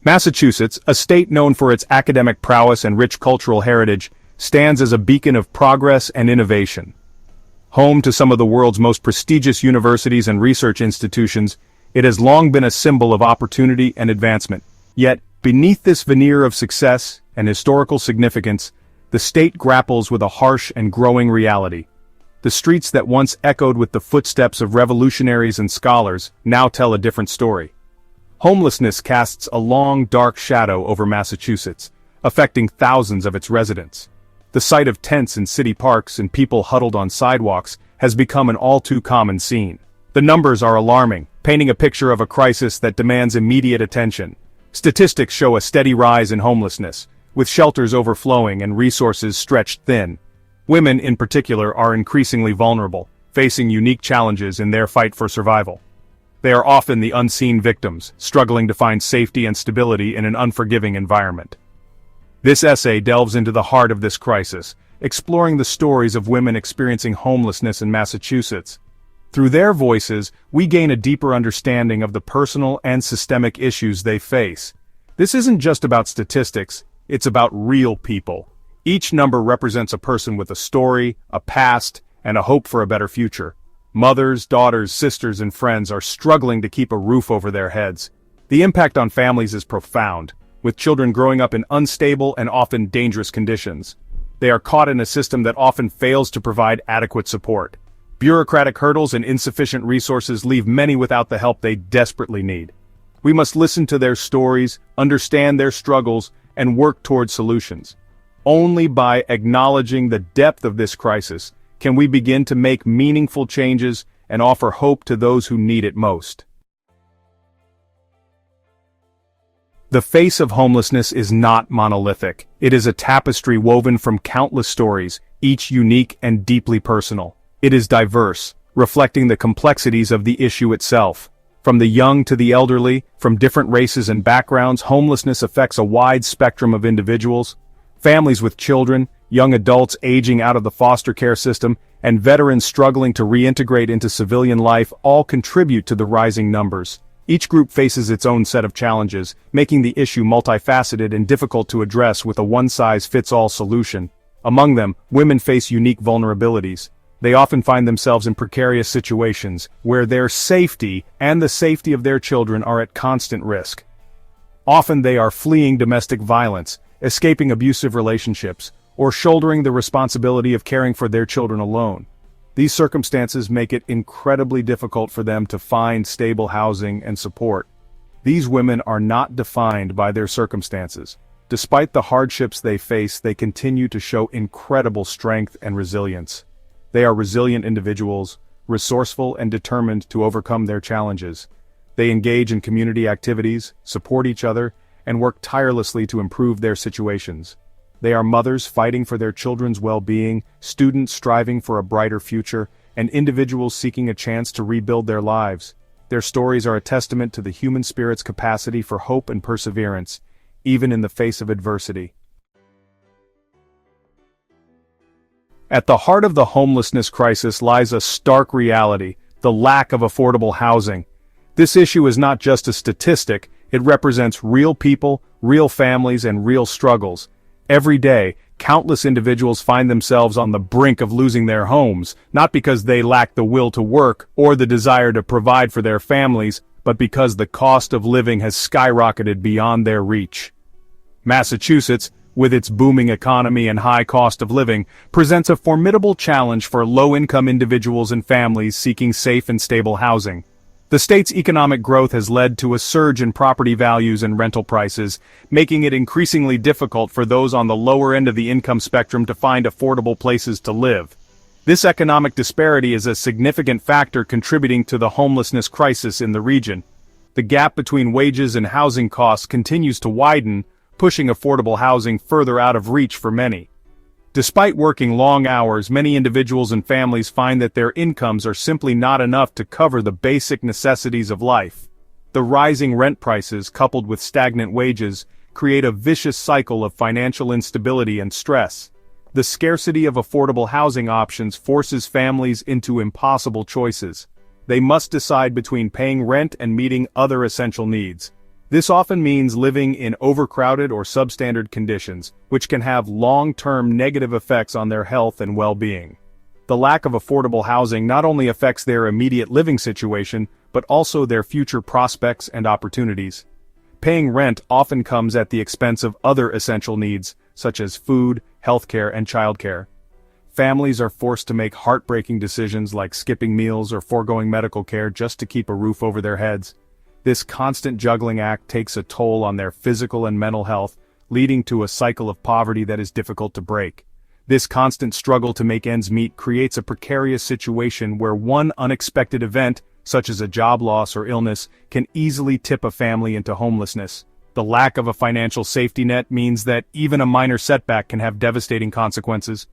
Massachusetts, a state known for its academic prowess and rich cultural heritage, stands as a beacon of progress and innovation. Home to some of the world's most prestigious universities and research institutions, it has long been a symbol of opportunity and advancement. Yet, beneath this veneer of success and historical significance, the state grapples with a harsh and growing reality. The streets that once echoed with the footsteps of revolutionaries and scholars now tell a different story. Homelessness casts a long, dark shadow over Massachusetts, affecting thousands of its residents. The sight of tents in city parks and people huddled on sidewalks has become an all-too-common scene. The numbers are alarming, painting a picture of a crisis that demands immediate attention. Statistics show a steady rise in homelessness, with shelters overflowing and resources stretched thin. Women, in particular, are increasingly vulnerable, facing unique challenges in their fight for survival. They are often the unseen victims, struggling to find safety and stability in an unforgiving environment. This essay delves into the heart of this crisis, exploring the stories of women experiencing homelessness in Massachusetts. Through their voices, we gain a deeper understanding of the personal and systemic issues they face. This isn't just about statistics, it's about real people. Each number represents a person with a story, a past, and a hope for a better future. Mothers, daughters, sisters, and friends are struggling to keep a roof over their heads. The impact on families is profound, with children growing up in unstable and often dangerous conditions. They are caught in a system that often fails to provide adequate support. Bureaucratic hurdles and insufficient resources leave many without the help they desperately need. We must listen to their stories, understand their struggles, and work toward solutions. Only by acknowledging the depth of this crisis can we begin to make meaningful changes and offer hope to those who need it most. The face of homelessness is not monolithic. It is a tapestry woven from countless stories, each unique and deeply personal. It is diverse, reflecting the complexities of the issue itself. From the young to the elderly, from different races and backgrounds, homelessness affects a wide spectrum of individuals. Families with children, young adults aging out of the foster care system, and veterans struggling to reintegrate into civilian life all contribute to the rising numbers. Each group faces its own set of challenges, making the issue multifaceted and difficult to address with a one-size-fits-all solution. Among them, women face unique vulnerabilities. They often find themselves in precarious situations, where their safety and the safety of their children are at constant risk. Often they are fleeing domestic violence, escaping abusive relationships, or shouldering the responsibility of caring for their children alone. These circumstances make it incredibly difficult for them to find stable housing and support. These women are not defined by their circumstances. Despite the hardships they face, they continue to show incredible strength and resilience. They are resilient individuals, resourceful and determined to overcome their challenges. They engage in community activities, support each other, and work tirelessly to improve their situations. They are mothers fighting for their children's well-being, students striving for a brighter future, and individuals seeking a chance to rebuild their lives. Their stories are a testament to the human spirit's capacity for hope and perseverance, even in the face of adversity. At the heart of the homelessness crisis lies a stark reality: the lack of affordable housing. This issue is not just a statistic, it represents real people, real families, and real struggles. Every day, countless individuals find themselves on the brink of losing their homes, not because they lack the will to work or the desire to provide for their families, but because the cost of living has skyrocketed beyond their reach. Massachusetts, with its booming economy and high cost of living, presents a formidable challenge for low-income individuals and families seeking safe and stable housing. The state's economic growth has led to a surge in property values and rental prices, making it increasingly difficult for those on the lower end of the income spectrum to find affordable places to live. This economic disparity is a significant factor contributing to the homelessness crisis in the region. The gap between wages and housing costs continues to widen, pushing affordable housing further out of reach for many. Despite working long hours, many individuals and families find that their incomes are simply not enough to cover the basic necessities of life. The rising rent prices, coupled with stagnant wages, create a vicious cycle of financial instability and stress. The scarcity of affordable housing options forces families into impossible choices. They must decide between paying rent and meeting other essential needs. This often means living in overcrowded or substandard conditions, which can have long-term negative effects on their health and well-being. The lack of affordable housing not only affects their immediate living situation, but also their future prospects and opportunities. Paying rent often comes at the expense of other essential needs, such as food, healthcare, and childcare. Families are forced to make heartbreaking decisions like skipping meals or foregoing medical care just to keep a roof over their heads. This constant juggling act takes a toll on their physical and mental health, leading to a cycle of poverty that is difficult to break. This constant struggle to make ends meet creates a precarious situation where one unexpected event, such as a job loss or illness, can easily tip a family into homelessness. The lack of a financial safety net means that even a minor setback can have devastating consequences.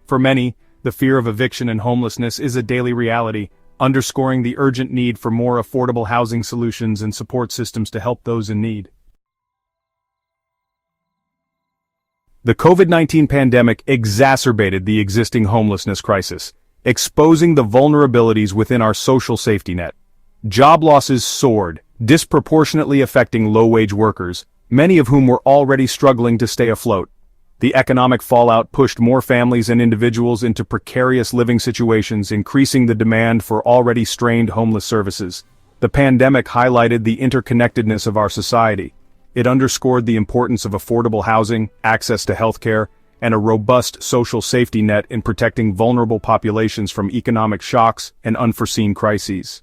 For many, the fear of eviction and homelessness is a daily reality, underscoring the urgent need for more affordable housing solutions and support systems to help those in need. The COVID-19 pandemic exacerbated the existing homelessness crisis, exposing the vulnerabilities within our social safety net. Job losses soared, disproportionately affecting low-wage workers, many of whom were already struggling to stay afloat. The economic fallout pushed more families and individuals into precarious living situations, increasing the demand for already strained homeless services. The pandemic highlighted the interconnectedness of our society. It underscored the importance of affordable housing, access to healthcare, and a robust social safety net in protecting vulnerable populations from economic shocks and unforeseen crises.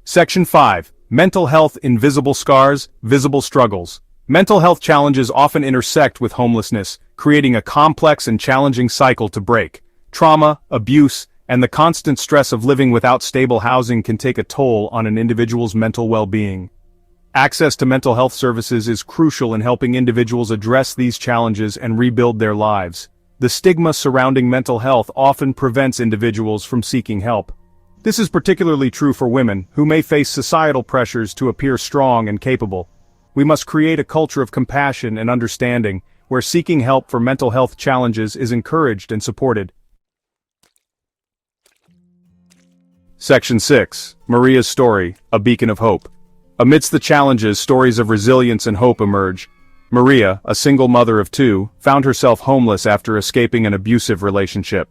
Section 5. Mental health: invisible scars, visible struggles. Mental health challenges often intersect with homelessness, creating a complex and challenging cycle to break. Trauma, abuse, and the constant stress of living without stable housing can take a toll on an individual's mental well-being. Access to mental health services is crucial in helping individuals address these challenges and rebuild their lives. The stigma surrounding mental health often prevents individuals from seeking help. This is particularly true for women, who may face societal pressures to appear strong and capable. We must create a culture of compassion and understanding, where seeking help for mental health challenges is encouraged and supported. Section 6. Maria's story, a beacon of hope. Amidst the challenges, stories of resilience and hope emerge. Maria, a single mother of two, found herself homeless after escaping an abusive relationship.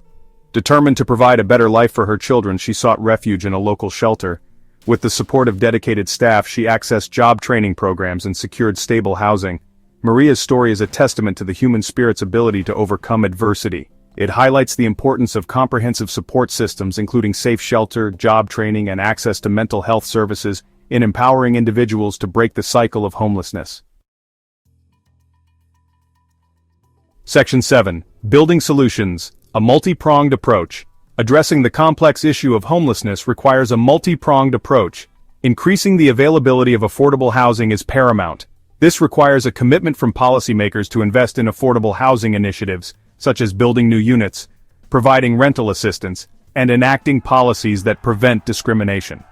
Determined to provide a better life for her children, she sought refuge in a local shelter. With the support of dedicated staff, she accessed job training programs and secured stable housing. Maria's story is a testament to the human spirit's ability to overcome adversity. It highlights the importance of comprehensive support systems, including safe shelter, job training, and access to mental health services, in empowering individuals to break the cycle of homelessness. Section 7. Building solutions, a multi-pronged approach. Addressing the complex issue of homelessness requires a multi-pronged approach. Increasing the availability of affordable housing is paramount. This requires a commitment from policymakers to invest in affordable housing initiatives, such as building new units, providing rental assistance, and enacting policies that prevent discrimination.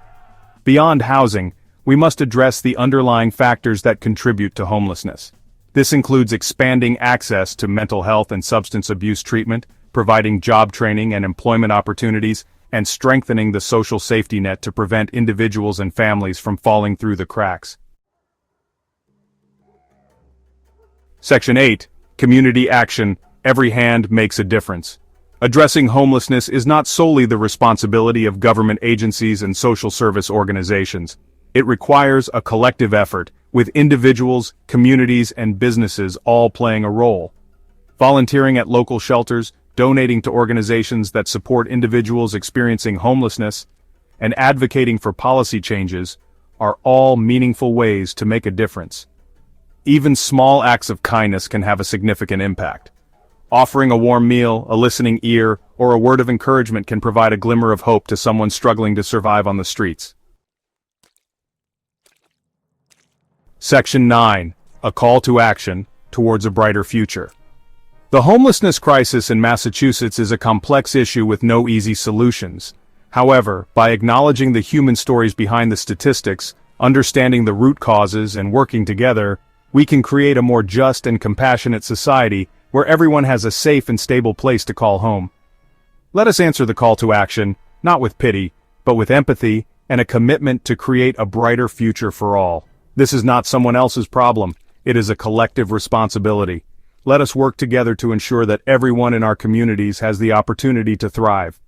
Beyond housing, we must address the underlying factors that contribute to homelessness. This includes expanding access to mental health and substance abuse treatment, providing job training and employment opportunities, and strengthening the social safety net to prevent individuals and families from falling through the cracks. Section 8. Community action. Every hand makes a difference. Addressing homelessness is not solely the responsibility of government agencies and social service organizations. It requires a collective effort, with individuals, communities, and businesses all playing a role. Volunteering at local shelters, donating to organizations that support individuals experiencing homelessness, and advocating for policy changes are all meaningful ways to make a difference. Even small acts of kindness can have a significant impact. Offering a warm meal, a listening ear, or a word of encouragement can provide a glimmer of hope to someone struggling to survive on the streets. Section 9. A call to action towards a brighter future. The homelessness crisis in Massachusetts is a complex issue with no easy solutions. However, by acknowledging the human stories behind the statistics, understanding the root causes, and working together, we can create a more just and compassionate society where everyone has a safe and stable place to call home. Let us answer the call to action, not with pity, but with empathy, and a commitment to create a brighter future for all. This is not someone else's problem, it is a collective responsibility. Let us work together to ensure that everyone in our communities has the opportunity to thrive.